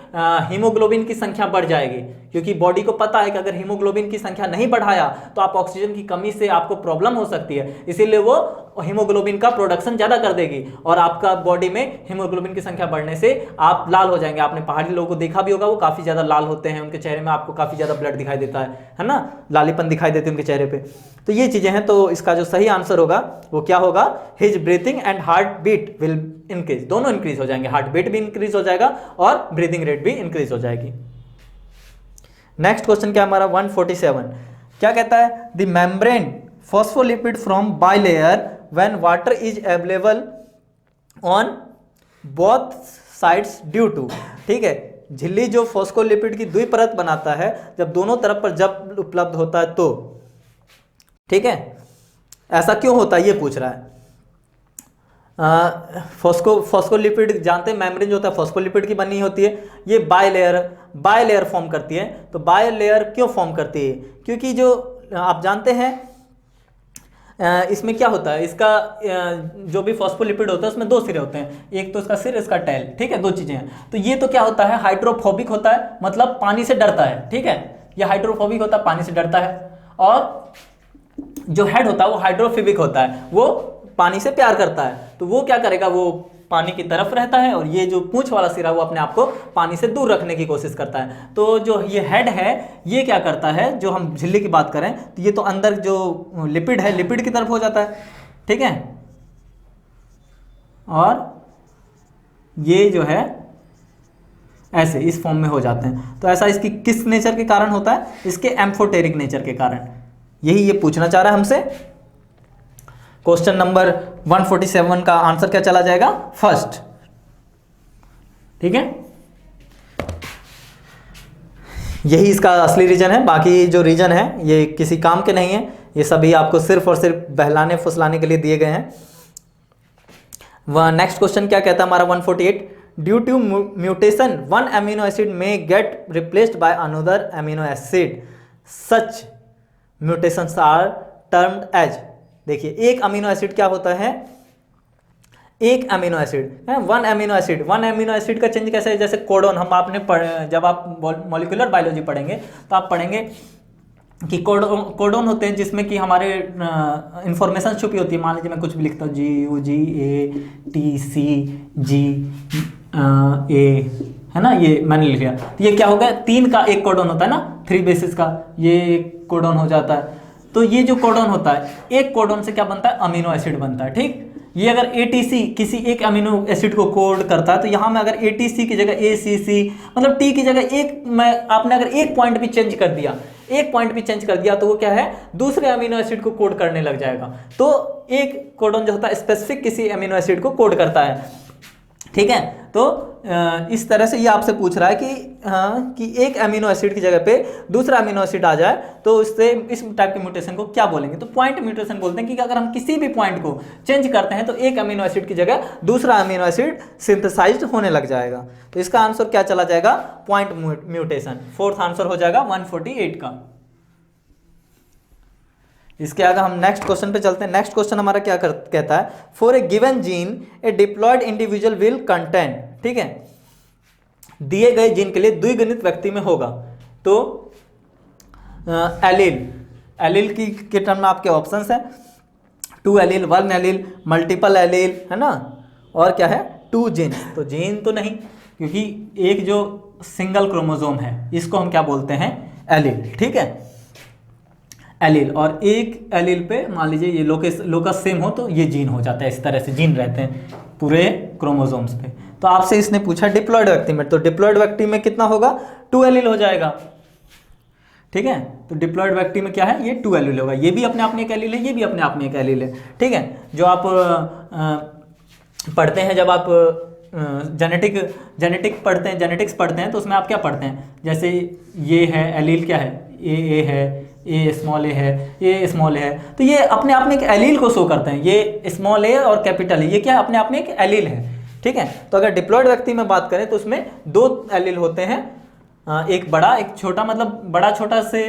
हीमोग्लोबिन की संख्या बढ़ जाएगी, क्योंकि बॉडी को पता है कि अगर हीमोग्लोबिन की संख्या नहीं बढ़ाया तो आप ऑक्सीजन की कमी से आपको प्रॉब्लम हो सकती है। इसीलिए वो हीमोग्लोबिन का प्रोडक्शन ज्यादा कर देगी, और आपका बॉडी में हीमोग्लोबिन की संख्या बढ़ने से आप लाल हो जाएंगे। आपने पहाड़ी लोगों को देखा भी होगा, वो काफी ज्यादा लाल होते हैं, उनके चेहरे में आपको काफी ज्यादा ब्लड दिखाई देता है ना, लालीपन दिखाई देती है उनके चेहरे पे। तो ये चीजें हैं। तो इसका जो सही आंसर होगा वो क्या होगा, his breathing and heart beat will increase, दोनों इंक्रीज हो जाएंगे, हार्ट बीट भी इंक्रीज हो जाएगा और ब्रीदिंग रेट भी इंक्रीज हो जाएगी। नेक्स्ट क्वेश्चन क्या हमारा 147, क्या कहता है, the membrane phospholipid from bilayer when water is available on both sides due to. ठीक है, झिल्ली जो फॉस्फोलिपिड की द्विपरत बनाता है जब दोनों तरफ पर जब उपलब्ध होता है तो। ठीक है, ऐसा क्यों होता है ये पूछ रहा है। फॉस्फोलिपिड जानते हैं, मेम्ब्रेन जो होता है फॉस्फोलिपिड की बनी होती है, ये बायलेयर फॉर्म करती है। तो बायलेयर क्यों फॉर्म करती है, क्योंकि जो आप जानते हैं इसमें क्या होता है, इसका जो भी फॉस्फोलिपिड होता है उसमें दो सिरे होते हैं, एक तो इसका सिर, इसका टेल, ठीक है, दो चीजें हैं। तो ये तो क्या होता है, हाइड्रोफोबिक होता है, मतलब पानी से डरता है, ठीक है, ये हाइड्रोफोबिक होता है, पानी से डरता है। और जो हेड होता है वो हाइड्रोफोबिक होता है, वो पानी से प्यार करता है, तो वो क्या करेगा, वो पानी की तरफ रहता है, और ये जो पूंछ वाला सिरा वो अपने आप को पानी से दूर रखने की कोशिश करता है। तो जो ये हेड है ये क्या करता है, जो हम झिल्ली की बात करें तो ये तो अंदर जो लिपिड है लिपिड की तरफ हो जाता है, ठीक है, और ये जो है ऐसे इस फॉर्म में हो जाते हैं। तो ऐसा इसकी किस नेचर के कारण होता है, इसके एम्फोटेरिक नेचर के कारण। यही ये पूछना चाह रहा है हमसे। क्वेश्चन नंबर 147 का आंसर क्या चला जाएगा, फर्स्ट, ठीक है। यही इसका असली रीजन है, बाकी जो रीजन है ये किसी काम के नहीं है, ये सभी आपको सिर्फ और सिर्फ बहलाने फुसलाने के लिए दिए गए हैं। नेक्स्ट क्वेश्चन क्या कहता है हमारा 148, due to mutation one amino acid में get replaced by another amino acid, such mutations are termed as. देखिए एक अमीनो एसिड क्या होता है, एक अमीनो एसिड है, वन अमीनो एसिड का चेंज कैसे है, जैसे कोडोन, हम आपने जब आप मॉलिक्यूलर बायोलॉजी पढ़ेंगे तो आप पढ़ेंगे कि कोडोन होते हैं जिसमें कि हमारे इंफॉर्मेशन छुपी होती है। मान लीजिए मैं कुछ भी लिखता हूँ GUGATCGA, है ना, ये मैंने लिख लिया, तो ये क्या हो गया, 3 का एक कोडोन होता है ना, 3 बेसिस का, ये कोडोन हो जाता है। तो ये जो कोडोन होता है, एक कोडोन से क्या बनता है, अमीनो एसिड बनता है, ठीक। ये अगर ATC किसी एक अमीनो एसिड को कोड करता है, तो यहाँ में अगर ATC की जगह ACC, मतलब T की जगह एक, मैं आपने अगर एक पॉइंट भी चेंज कर दिया, एक पॉइंट भी चेंज कर दिया, तो वो क्या है, दूसरे अमीनो एसिड को कोड करने लग जाएगा। तो एक कोडोन जो होता है स्पेसिफिक किसी अमीनो एसिड को कोड करता है, ठीक है। तो इस तरह से ये आपसे पूछ रहा है कि एक अमीनो एसिड की जगह पे दूसरा अमीनो एसिड आ जाए तो उससे इस टाइप के म्यूटेशन को क्या बोलेंगे, तो पॉइंट म्यूटेशन बोलते हैं। कि अगर हम किसी भी पॉइंट को चेंज करते हैं तो एक अमीनो एसिड की जगह दूसरा अमीनो एसिड सिंथेसाइज्ड होने लग जाएगा। तो इसका आंसर क्या चला जाएगा, पॉइंट म्यूटेशन। फोर्थ आंसर हो जाएगा 148 का। इसके आगे हम नेक्स्ट क्वेश्चन पे चलते हैं। नेक्स्ट क्वेश्चन हमारा क्या कहता है, for a given gene a diploid individual will contain, ठीक है, दिए गए जीन के लिए द्विगुणित व्यक्ति में होगा। तो एलील के टर्म में आपके ऑप्शंस हैं, 2 एलील, 1 एलील, मल्टीपल एलील, है ना, और क्या है, 2 जीन। तो जीन तो नहीं, क्योंकि एक जो सिंगल क्रोमोसोम है इसको हम क्या बोलते हैं, एलील, ठीक है, एलील। और एक एलील पे मान लीजिए ये लोकस सेम हो तो ये जीन हो जाता है। इस तरह से जीन रहते हैं पूरे क्रोमोसोम्स पे। तो आपसे इसने पूछा डिप्लॉयड व्यक्ति में, तो डिप्लॉयड व्यक्ति में कितना होगा, 2 एलील हो जाएगा, ठीक है। तो डिप्लॉयड व्यक्ति में क्या है, ये 2 एलील होगा। ये भी अपने आप में एक एलील है, ये भी अपने आप में एक एलील है, ठीक है। जो आप पढ़ते हैं, जब आप जेनेटिक्स पढ़ते हैं तो उसमें आप क्या पढ़ते हैं, जैसे ये है एलील, क्या है, ए है, ए स्मॉल है, तो ये अपने आप में एक एलील को शो करते हैं। ये स्मॉल ए और कैपिटल ए, ये क्या है, अपने आप में एक एलील है, ठीक है। तो अगर डिप्लॉयड व्यक्ति में बात करें तो उसमें 2 एलील होते हैं, एक बड़ा एक छोटा, मतलब बड़ा छोटा से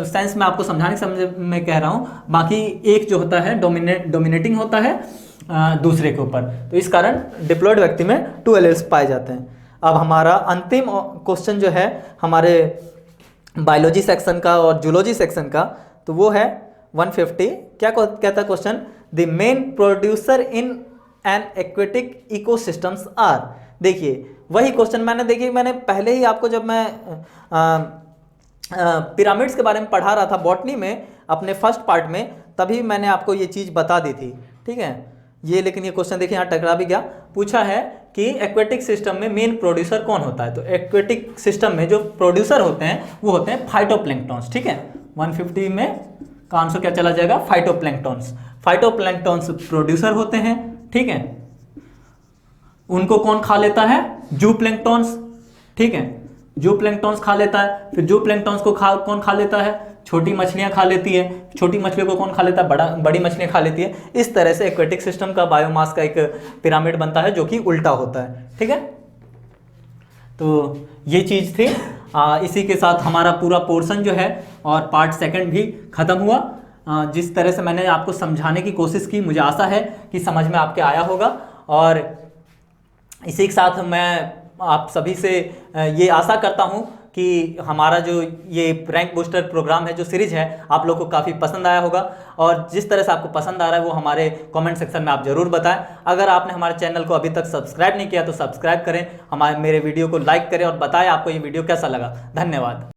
सेंस में आपको समझाने समझ में कह रहा हूँ। बाकी एक जो होता है डोमिनेटिंग होता है दूसरे के ऊपर। तो इस कारण डिप्लॉयड व्यक्ति में 2 एलील्स पाए जाते हैं। अब हमारा अंतिम क्वेश्चन जो है हमारे बायोलॉजी सेक्शन का और जूलॉजी सेक्शन का, तो वो है 150। क्या कहता है question, the main producer in an aquatic ecosystems are. देखिए वही क्वेश्चन मैंने पहले ही आपको, जब मैं पिरामिड्स के बारे में पढ़ा रहा था बॉटनी में अपने फर्स्ट पार्ट में, तभी मैंने आपको ये चीज़ बता दी थी, ठीक है। ये लेकिन ये क्वेश्चन देखिए यहाँ टकरा भी गया। पूछा है कि एक्वेटिक सिस्टम में मेन प्रोड्यूसर कौन होता है, तो एक्वेटिक सिस्टम में जो प्रोड्यूसर होते हैं वो होते हैं फाइटोप्लैंक्टन्स, ठीक है। 150 में का आंसर क्या चला जाएगा, फाइटोप्लैंक्टन्स प्रोड्यूसर होते हैं, ठीक है। उनको कौन खा लेता है, जूप्लैंक्टन्स, ठीक है, जूप्लैंक्टन्स खा लेता है। फिर जूप्लैंक्टन्स को कौन खा लेता है, छोटी मछलियां खा लेती है। छोटी मछलियों को कौन खा लेता है, बड़ी मछलियां खा लेती है। इस तरह से एक्वेटिक सिस्टम का बायोमास का एक पिरामिड बनता है जो कि उल्टा होता है, ठीक है। तो ये चीज़ थी। इसी के साथ हमारा पूरा पोर्शन जो है और पार्ट 2 भी खत्म हुआ। जिस तरह से मैंने आपको समझाने की कोशिश की, मुझे आशा है कि समझ में आपके आया होगा। और इसी के साथ मैं आप सभी से ये आशा करता हूँ कि हमारा जो ये रैंक बूस्टर प्रोग्राम है, जो सीरीज है, आप लोग को काफ़ी पसंद आया होगा। और जिस तरह से आपको पसंद आ रहा है वो हमारे कमेंट सेक्शन में आप ज़रूर बताएं। अगर आपने हमारे चैनल को अभी तक सब्सक्राइब नहीं किया तो सब्सक्राइब करें, मेरे वीडियो को लाइक करें और बताएं आपको ये वीडियो कैसा लगा। धन्यवाद।